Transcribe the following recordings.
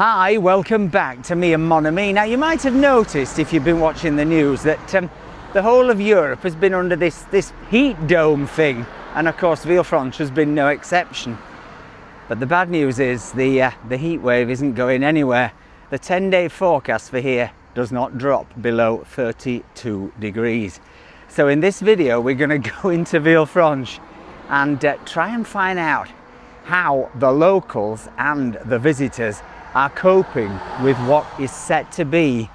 Hi, welcome back to me and Mon Ami. Now you might have noticed if you've been watching the news that the whole of Europe has been under this heat dome thing, and of course Villefranche has been no exception. But the bad news is the heat wave isn't going anywhere. The 10-day forecast for here does not drop below 32 degrees. So in this video we're going to go into Villefranche and try and find out how the locals and the visitors are coping with what is set to be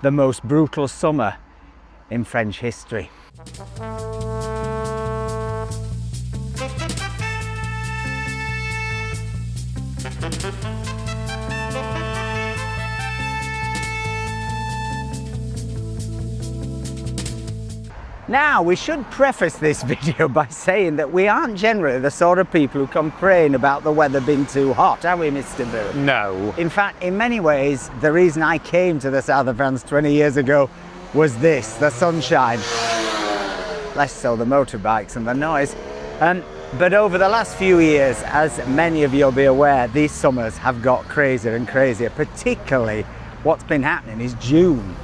the most brutal summer in French history. Now, we should preface this video by saying that we aren't generally the sort of people who complain about the weather being too hot, are we, Mr. Boo? No. In fact, in many ways, the reason I came to the south of France 20 years ago was this, the sunshine. Less so the motorbikes and the noise. But over the last few years, as many of you will be aware, these summers have got crazier and crazier. Particularly, what's been happening is June.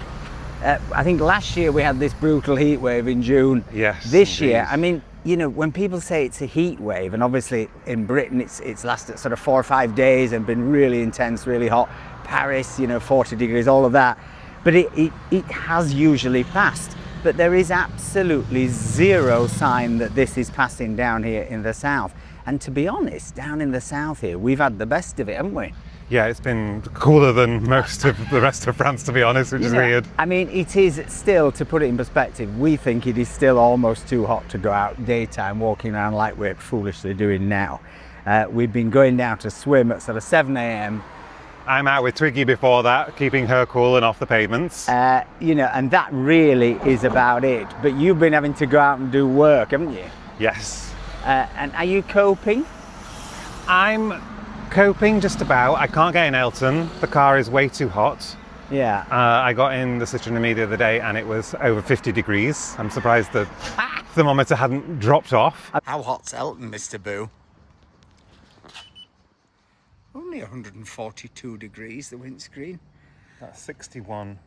I think last year we had this brutal heat wave in June. Yes. This indeed. year, I mean, you know, when people say it's a heat wave, and obviously in Britain it's lasted sort of 4 or 5 days and been really intense, really hot. Paris, you know, 40 degrees, all of that. But it has usually passed. But there is absolutely zero sign that this is passing down here in the south. And to be honest, down in the south here, we've had the best of it, haven't we? Yeah, it's been cooler than most of the rest of France, to be honest, which is weird. I mean, it is still, to put it in perspective, we think it is still almost too hot to go out daytime walking around like we're foolishly doing now. We've been going down to swim at sort of 7 a.m. I'm out with Twiggy before that, keeping her cool and off the pavements. You know, and that really is about it. But you've been having to go out and do work, haven't you? Yes. And are you coping? I'm coping just about. I can't get in Elton. The car is way too hot. Yeah. I got in the Citroen the other day and it was over 50 degrees. I'm surprised the thermometer hadn't dropped off. How hot's Elton, Mr. Boo? Only 142 degrees, the windscreen. That's 61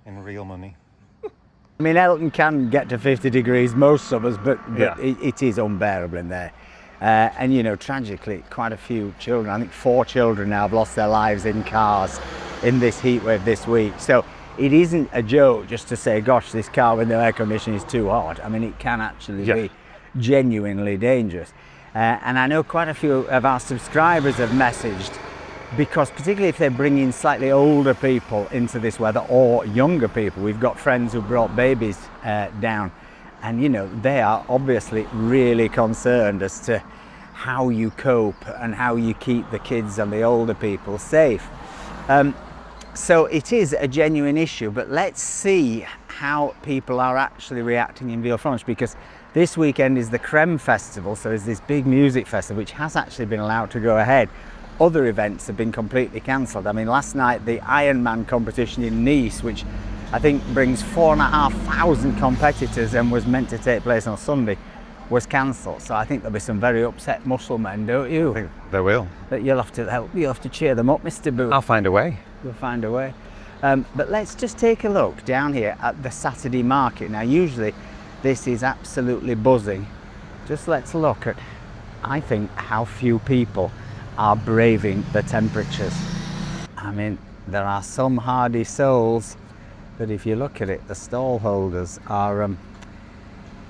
in real money. I mean, Elton can get to 50 degrees most summers, but Yeah. it is unbearable in there. And you know, tragically, quite a few children, I think 4 children now have lost their lives in cars in this heat wave this week. So it isn't a joke just to say, gosh, this car with no air conditioning is too hot. I mean, it can actually be genuinely dangerous. And I know quite a few of our subscribers have messaged, because particularly if they're bringing slightly older people into this weather or younger people, we've got friends who brought babies down. And you know, they are obviously really concerned as to how you cope and how you keep the kids and the older people safe. So it is a genuine issue, but let's see how people are actually reacting in Villefranche, because this weekend is the Creme Festival, so there's this big music festival which has actually been allowed to go ahead. Other events have been completely cancelled. I mean, last night the Ironman competition in Nice, which I think brings 4,500 competitors and was meant to take place on Sunday, was cancelled. So I think there'll be some very upset muscle men, don't you? I think there will. But you'll have to help. You'll have to cheer them up, Mr. Boo. I'll find a way. You'll find a way. But let's just take a look down here at the Saturday market. Now, usually this is absolutely buzzing. Just let's look at, I think, how few people are braving the temperatures. I mean, there are some hardy souls. But if you look at it, the stall holders are,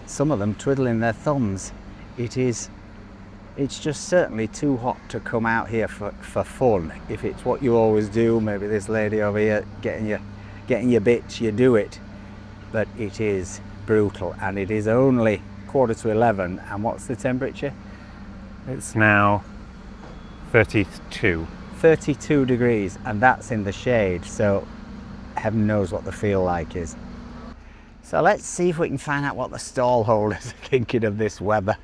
some of them twiddling their thumbs. It's just certainly too hot to come out here for fun. If it's what you always do, maybe this lady over here getting your bits, you do it. But it is brutal, and it is only 11:15. And what's the temperature? It's now 32. 32 degrees, and that's in the shade. So heaven knows what the feel like is. So let's see if we can find out what the stall holders are thinking of this weather.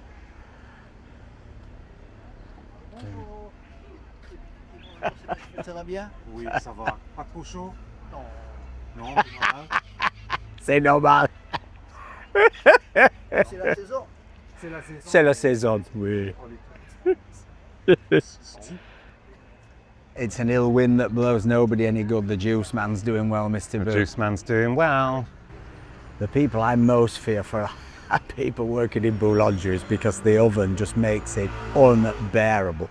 Ça va bien? Oui, ça va. Pas trop chaud? Non. Non, C'est c'est normal. normal. C'est la saison. C'est la saison. C'est la saison, oui. it's an ill wind that blows nobody any good. The juice man's doing well, Mr. Boo. Juice man's doing well. The people I most fear for are people working in boulangeries because the oven just makes it unbearable.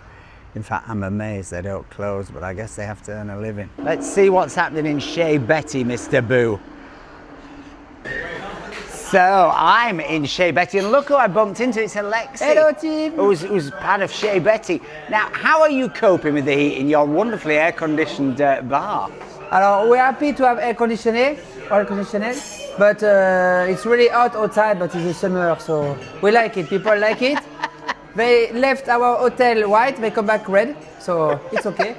In fact, I'm amazed they don't close, but I guess they have to earn a living. Let's see what's happening in Chez Betty, Mr. Boo. So I'm in Chez Betty, and look who I bumped into. It's Alexi. Hello, team. Who's part of Chez Betty. Now, how are you coping with the heat in your wonderfully air-conditioned bar? Alors, we're happy to have air conditioning, but it's really hot outside, but it's the summer, so we like it. People like it. They left our hotel white, they come back red, so it's okay.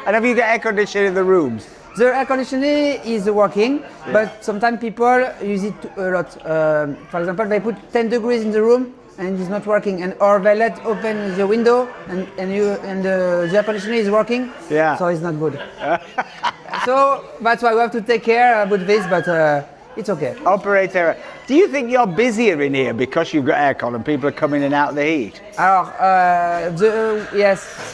And have you got air conditioning in the rooms? The air conditioning is working, but sometimes people use it a lot. For example, they put 10 degrees in the room and it's not working, or they let open the window and the air conditioning is working, so it's not good. So that's why we have to take care about this, but it's okay. Operator, do you think you're busier in here because you've got aircon and people are coming in and out of the heat?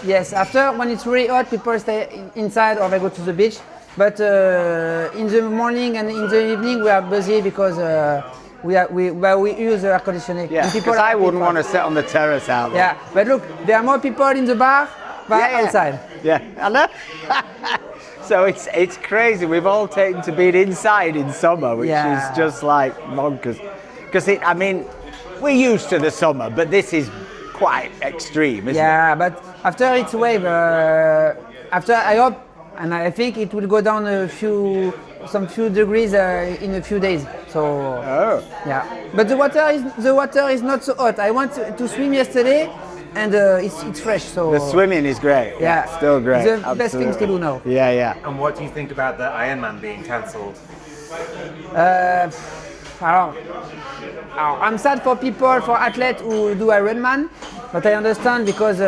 Yes. After, when it's really hot, people stay inside or they go to the beach. But in the morning and in the evening, we are busy because we use air conditioning. Yeah, because I wouldn't want to sit on the terrace out there. Yeah, but look, there are more people in the bar than outside. Yeah, I know. So it's crazy. We've all taken to being inside in summer, which is just like bonkers. Because I mean, we're used to the summer, but this is quite extreme, isn't it? Yeah, but after it's wave, after I hope, and I think it will go down some few degrees in a few days. So yeah, but the water is not so hot. I went to swim yesterday, and it's fresh. So the swimming is great. Yeah, still great. The best things to do now. Yeah. And what do you think about the Ironman being cancelled? I'm sad for athletes who do Ironman, but I understand because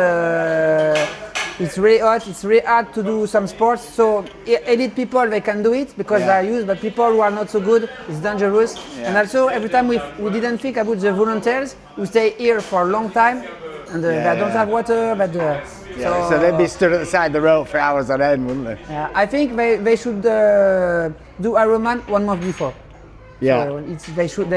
it's really hot, it's really hard to do some sports. So elite people, they can do it because they are used, but people who are not so good, it's dangerous. Yeah. And also, every time we didn't think about the volunteers who stay here for a long time and they don't have water, but so they'd be stood at the side of the road for hours on end, wouldn't they? Yeah, I think they should do Ironman 1 month before. Yeah. So they should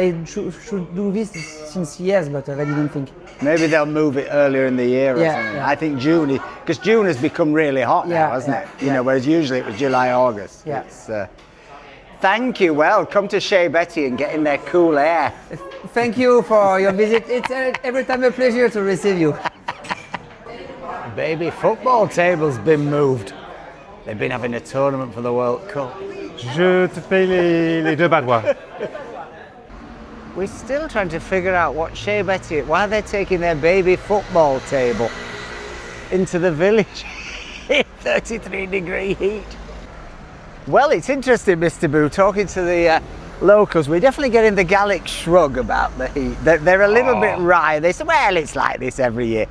do this since years, but they didn't think. Maybe they'll move it earlier in the year or something. Yeah. I think June, because June has become really hot now, hasn't it? You know, whereas usually it was July, August. Yeah. Thank you. Well, come to Chez Betty and get in their cool air. Thank you for your visit. It's every time a pleasure to receive you. Baby football table's been moved. They've been having a tournament for the World Cup. Je te paye les deux badois. We're still trying to figure out what Chez Betty, why they're taking their baby football table into the village in 33-degree heat. Well, it's interesting, Mr. Boo, talking to the locals. We're definitely getting the Gallic shrug about the heat. They're a little bit wry. They say, well, it's like this every year.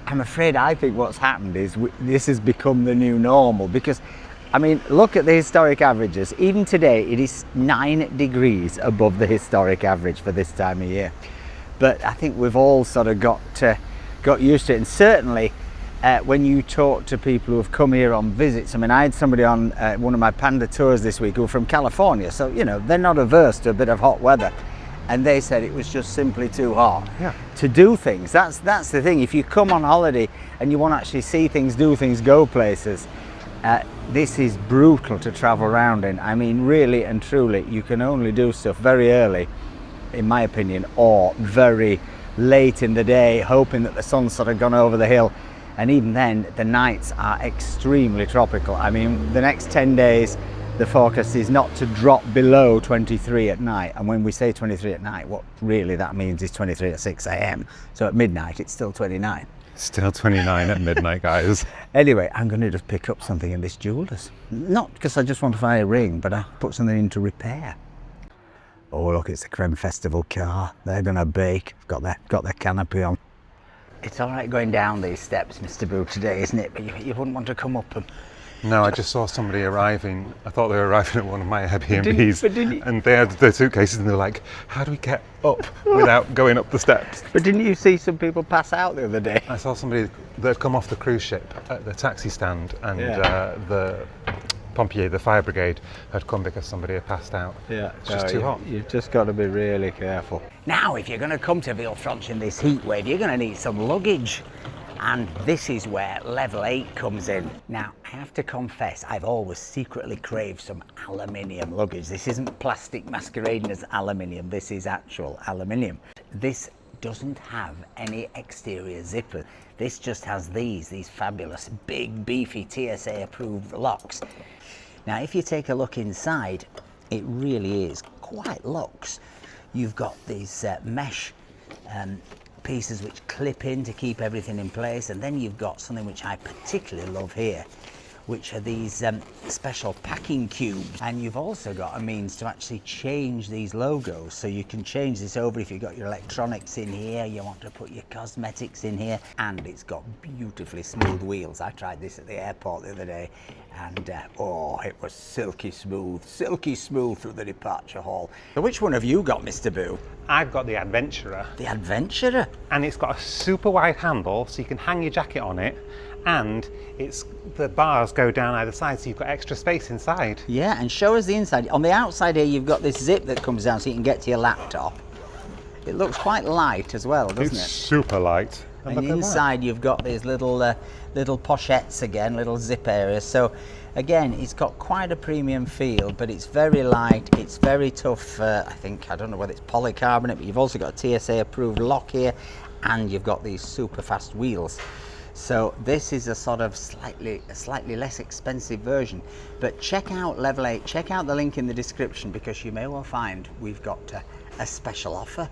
I'm afraid I think what's happened is this has become the new normal because, I mean, look at the historic averages. Even today, it is 9 degrees above the historic average for this time of year. But I think we've all sort of got used to it. And certainly, when you talk to people who have come here on visits, I mean, I had somebody on one of my Panda tours this week who were from California. So, you know, they're not averse to a bit of hot weather. And they said it was just simply too hot to do things. That's the thing. If you come on holiday and you want to actually see things, do things, go places, this is brutal to travel around in. I mean, really and truly, you can only do stuff very early, in my opinion, or very late in the day, hoping that the sun's sort of gone over the hill. And even then, the nights are extremely tropical. I mean, the next 10 days, the forecast is not to drop below 23 at night. And when we say 23 at night, what really that means is 23 at 6 a.m. So at midnight, it's still 29. Still 29 at midnight, guys. Anyway, I'm going to just pick up something in this jeweller's. Not because I just want to buy a ring, but I put something into repair. Oh, look, it's the Creme Festival car. They're going to bake. Got their canopy on. It's all right going down these steps, Mr. Boo, today, isn't it? But you wouldn't want to come up them. No, I just saw somebody arriving. I thought they were arriving at one of my Airbnbs. But didn't you- and they had their suitcases and they were like, how do we get up without going up the steps? But didn't you see some people pass out the other day? I saw somebody that had come off the cruise ship at the taxi stand, and the pompier, the fire brigade, had come because somebody had passed out. Yeah, It's just too hot. You've just got to be really careful. Now, if you're going to come to Villefranche in this heat wave, you're going to need some luggage. And this is where level 8 comes in. Now, I have to confess, I've always secretly craved some aluminium luggage. This isn't plastic masquerading as aluminium, this is actual aluminium. This doesn't have any exterior zipper. This just has these fabulous, big, beefy TSA approved locks. Now, if you take a look inside, it really is quite luxe. You've got these mesh pieces which clip in to keep everything in place, and then you've got something which I particularly love here, which are these special packing cubes, and you've also got a means to actually change these logos, so you can change this over if you've got your electronics in here, you want to put your cosmetics in here, and it's got beautifully smooth wheels. I tried this at the airport the other day, and oh, it was silky smooth through the departure hall. So which one have you got, Mr. Boo? I've got the Adventurer, The Adventurer? and it's got a super wide handle so you can hang your jacket on it, and the bars go down either side so you've got extra space inside. Yeah, and show us the inside. On the outside here, you've got this zip that comes down so you can get to your laptop. It looks quite light as well, doesn't It's it? super light. And look at that. inside you've got these little pochettes again, little zip areas. So again, it's got quite a premium feel, but it's very light, it's very tough. I don't know whether it's polycarbonate, but you've also got a TSA approved lock here, and you've got these super fast wheels. So this is a sort of slightly less expensive version. But check out level 8, check out the link in the description, because you may well find we've got a special offer.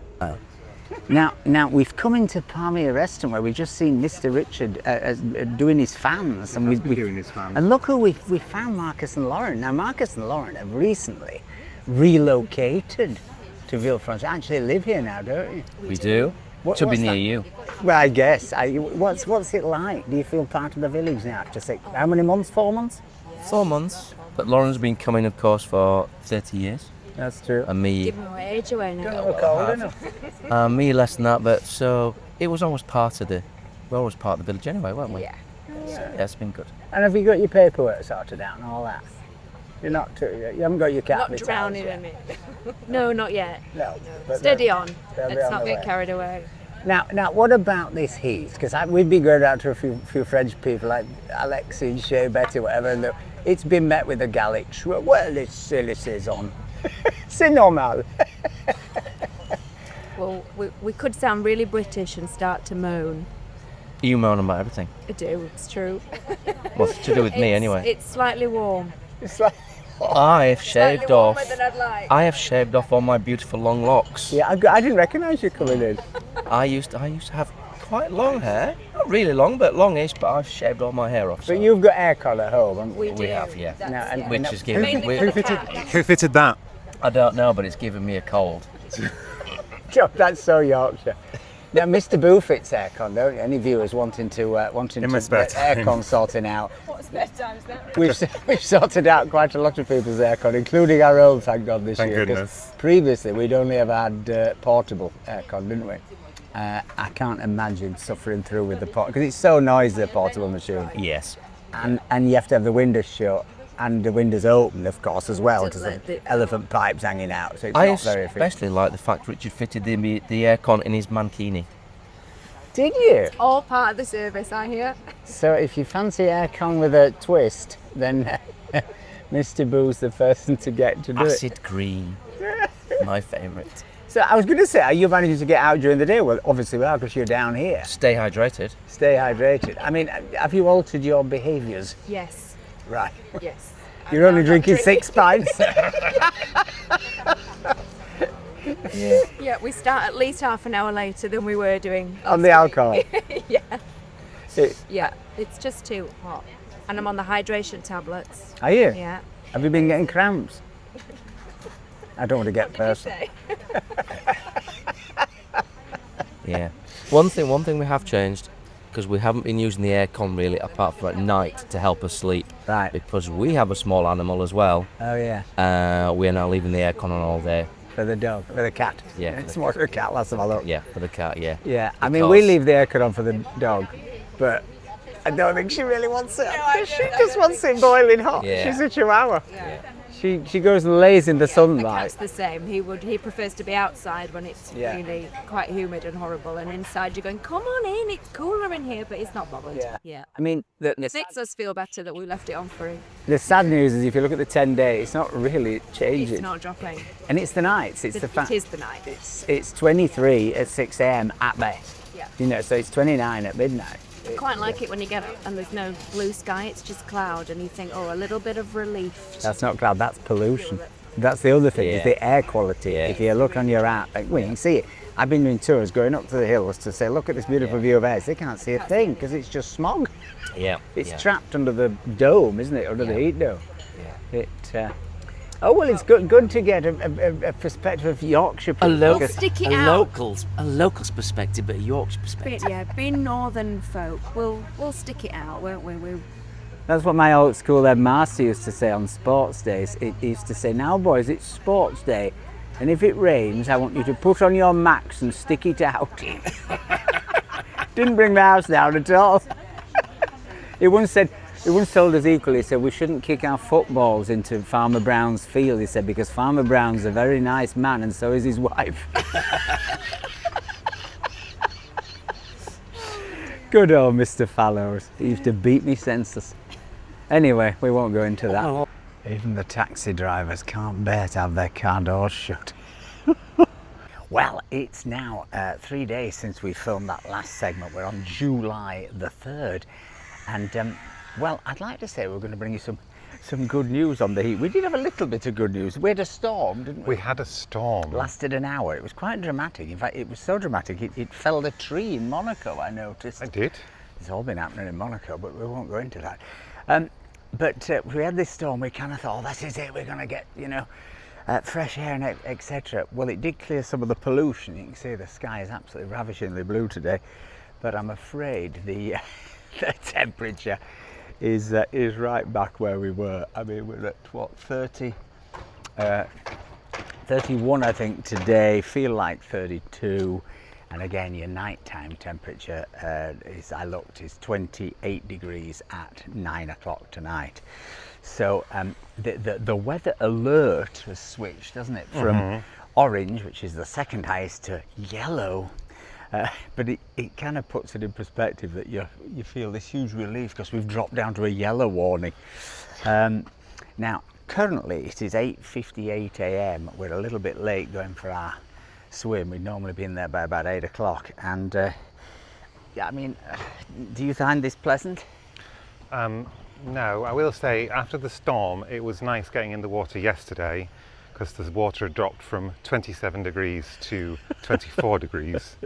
Now we've come into Palmyra restaurant where we've just seen Mr. Richard doing his fans, and we've doing his fans. And look who we found, Marcus and Lauren. Now Marcus and Lauren have recently relocated to Villefranche. Actually live here now, don't you? We do. To be what's near that? you. Well, I guess. What's it like? Do you feel part of the village now? Just like, how many months? 4 months? 4 months. But Lauren's been coming, of course, for 30 years. That's true. And me, Giving my age away now. Don't look old enough. me less than that. But so it was always part of we're always part of the village anyway, weren't we? Yeah. Yeah, it's been good. And have you got your paperwork sorted out and all that? You're not too, you haven't got your cat Not drowning in it. No, not yet. No. but Steady on. they'll be Let's on not the get way. carried away. Now, what about this heat? Because we've been going out to a few French people like Alexis, Shea, Betty, whatever, and it's been met with a Gallic shrug. Well, c'est la saison. C'est normal. Well, we could sound really British and start to moan. You moan about everything. I do, it's true. Well, it's to do with me anyway. It's slightly warm. It's like, I have shaved Slightly off. warmer than I'd like. I have shaved off all my beautiful long locks. yeah, I didn't recognise you coming in. I used to have quite long hair. Not really long, but longish. But I've shaved all my hair off. But So you've got aircon at home, haven't We you? do. have, yeah. That's- Now, and- yeah. which is giving Mainly me. for the cat. Who fitted that? I don't know, but it's giving me a cold. That's so Yorkshire. Now, Mr. Boo fits aircon, don't you? Any viewers wanting to my spare get time. aircon sorting out? What spare time is that? We've sorted out quite a lot of people's aircon, including our own, thank God, this Thank year. 'cause goodness. Previously, we'd only ever had portable aircon, didn't we? I can't imagine suffering through with the because it's so noisy, the portable machine, Yes. and you have to have the windows shut and the windows open, of course, as well, So because let the the- elephant pipes hanging out. So it's I not very efficient. especially like the fact Richard fitted the aircon in his mankini. Did you? All part of the service, I hear. So if you fancy aircon with a twist, then Mr. Boo's the person to get to do it. Acid green. My favourite. So I was going to say, are you managing to get out during the day? Well, obviously we are, because you're down here. Stay hydrated. Stay hydrated. I mean, have you altered your behaviours? Yes, Right. yes. You're only drinking 6 pints. Yeah. Yeah, we start at least half an hour later than we were doing. On the alcohol. Yeah. It- Yeah, it's just too hot. And I'm on the hydration tablets. Are you? Yeah. Have you been getting cramps? I don't want to get personal. Yeah. One thing we have changed, because we haven't been using the aircon really apart from at night to help us sleep. Right. Because we have a small animal as well. Oh yeah. We are now leaving the aircon on all day. For the dog, for the cat. Yeah, for It's the more for the cat. Let's have a look. Yeah, for the cat, yeah. Yeah. I mean, we Because- leave the aircon on for the dog, but I don't think she really wants it. She just wants it boiling hot. Yeah. She's a chihuahua. Yeah. She goes and lays in the The sunlight. cat's the same. He prefers to be outside when it's Yeah. really quite humid and horrible, and inside you're going, come on in, it's cooler in here, but it's not bothered. Yeah. I mean, the Makes us feel better that we left it on free. sad news is if you look at the 10 day, it's not really changing. It's not dropping. And it's the nights. It's the fact. It is the night. It's 23 at 6 a.m. at best. Yeah. You know, so it's 29 at midnight. I quite like it when you get up and there's no blue sky, it's just cloud, and you think, oh, a little bit of relief. That's not cloud, that's pollution. That's the other thing, is Yeah. the air quality. Yeah. If you look on your app, well, you can see it. I've been doing tours going up to the hills to say, look at this beautiful view of air. They can't see a thing because it's just smog. Yeah. It's yeah. trapped under the dome, isn't it? Under the Yeah. heat dome. Yeah. Oh, well, it's good to get a perspective of Yorkshire. A people, local, because- Stick it a out. local's perspective, but a Yorkshire But perspective. yeah, being northern folk, we'll stick it out, won't we? That's what my old school headmaster used to say on sports days. It used to say, now boys, it's sports day, and if it rains, I want you to put on your max and stick it out. Didn't bring the house down at all. He once told us equally, he said, we shouldn't kick our footballs into Farmer Brown's field, he said, because Farmer Brown's a very nice man and so is his wife. Good old Mr. Fallows. He used to beat me senseless. Anyway, we won't go into that. Even the taxi drivers can't bear to have their car doors shut. Well, it's now 3 days since we filmed that last segment. We're on July the 3rd. And, well, I'd like to say we're going to bring you some good news on the heat. We did have a little bit of good news. We had a storm, didn't we? We had a storm. Lasted an hour. It was quite dramatic. In fact, it was so dramatic, it felled a tree in Monaco, I noticed. I did. It's all been happening in Monaco, but we won't go into that. But we had this storm, we kind of thought, oh, this is it, we're going to get, you know, fresh air and etc. Well, it did clear some of the pollution. You can see the sky is absolutely ravishingly blue today, but I'm afraid the temperature is right back where we were. I mean, we're at what, 31 I think today, feel like 32. And again, your nighttime temperature is 28 degrees at 9 o'clock tonight. So the weather alert has switched, doesn't it, from orange, which is the second highest, to yellow. But it kind of puts it in perspective that you feel this huge relief because we've dropped down to a yellow warning. Now, currently it is 8:58 a.m. We're a little bit late going for our swim. We'd normally be in there by about 8 o'clock. And yeah, I mean, do you find this pleasant? No, I will say after the storm, it was nice getting in the water yesterday because the water had dropped from 27 degrees to 24 degrees.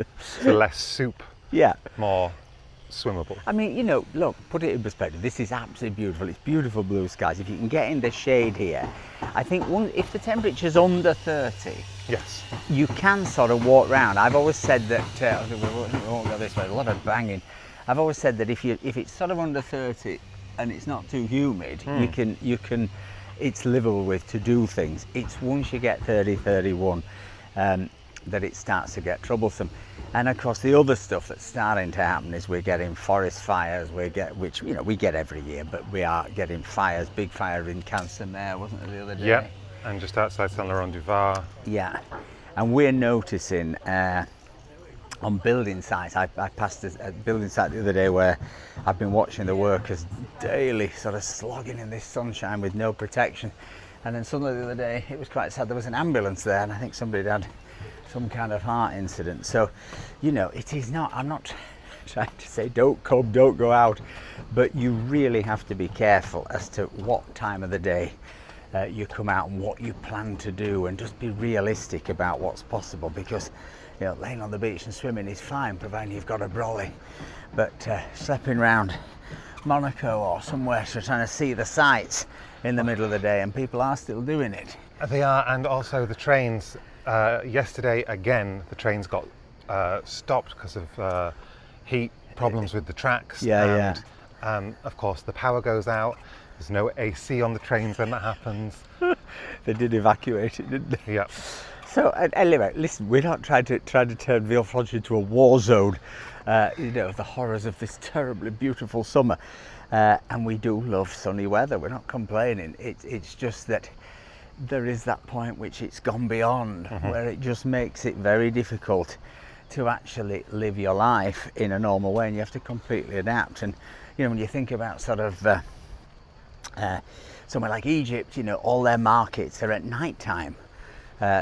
So less soup, Yeah. more swimmable. I mean, you know, look, put it in perspective. This is absolutely beautiful. It's beautiful blue skies. If you can get in the shade here, I think if the temperature's under 30, Yes. you can sort of walk round. I've always said that, we won't go this way, a lot of banging. I've always said that if it's sort of under 30 and it's not too humid, you can, it's livable with to do things. It's once you get 30, 31 that it starts to get troublesome. And of course, the other stuff that's starting to happen is we're getting forest fires. Which you know we get every year, but we are getting fires. Big fire in Cancer-Mer, wasn't there the other day? Yeah, and just outside Saint-Laurent-du-Var. Yeah, and we're noticing on building sites. I passed a building site the other day where I've been watching the workers daily, sort of slogging in this sunshine with no protection. And then suddenly the other day, it was quite sad. There was an ambulance there, and I think somebody had some kind of heart incident. So, you know, it is not. I'm not trying to say don't come, don't go out, but you really have to be careful as to what time of the day you come out and what you plan to do, and just be realistic about what's possible, because you know, laying on the beach and swimming is fine providing you've got a brolly, but schlepping around Monaco or somewhere to trying to see the sights in the middle of the day, and people are still doing it. They are, and also the trains. Yesterday again, the trains got stopped because of heat problems with the tracks. Yeah, and, of course, the power goes out. There's no AC on the trains when that happens. They did evacuate it, didn't they? Yeah. So anyway, listen, we're not trying to turn Villefranche into a war zone, you know, the horrors of this terribly beautiful summer. And we do love sunny weather, we're not complaining. It's just that there is that point which it's gone beyond, where it just makes it very difficult to actually live your life in a normal way, and you have to completely adapt. And you know, when you think about sort of somewhere like Egypt, you know, all their markets are at night time.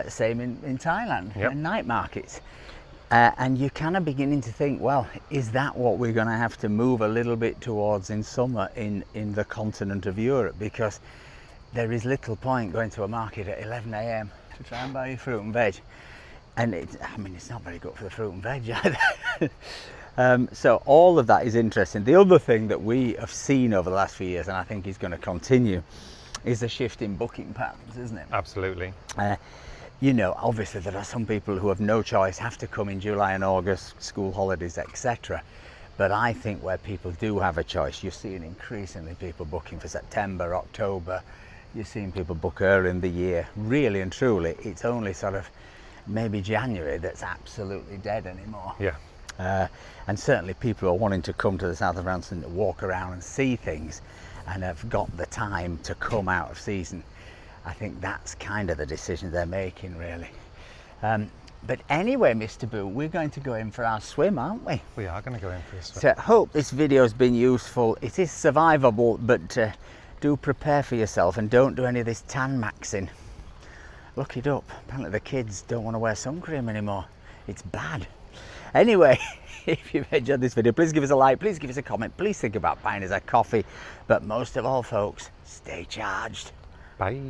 Same in Thailand, Yep. night markets. And you're kind of beginning to think, well, is that what we're going to have to move a little bit towards in summer in the continent of Europe? Because there is little point going to a market at 11 a.m. to try and buy your fruit and veg. And I mean, it's not very good for the fruit and veg either. So all of that is interesting. The other thing that we have seen over the last few years, and I think is going to continue, is a shift in booking patterns, isn't it? Absolutely. You know, obviously there are some people who have no choice, have to come in July and August, school holidays, etc. But I think where people do have a choice, you're seeing increasingly people booking for September, October. You're seeing people book early in the year. Really and truly, it's only sort of maybe January that's absolutely dead anymore. Yeah. And certainly people who are wanting to come to the south of France and walk around and see things and have got the time to come out of season, I think that's kind of the decision they're making, really. But anyway, Mr. Boo, we're going to go in for our swim, aren't we? We are going to go in for a swim. So I hope this video has been useful. It is survivable, but do prepare for yourself and don't do any of this tan maxing. Look it up. Apparently the kids don't want to wear sun cream anymore. It's bad. Anyway, if you've enjoyed this video, please give us a like, please give us a comment, please think about buying us a coffee. But most of all, folks, stay charged. Bye.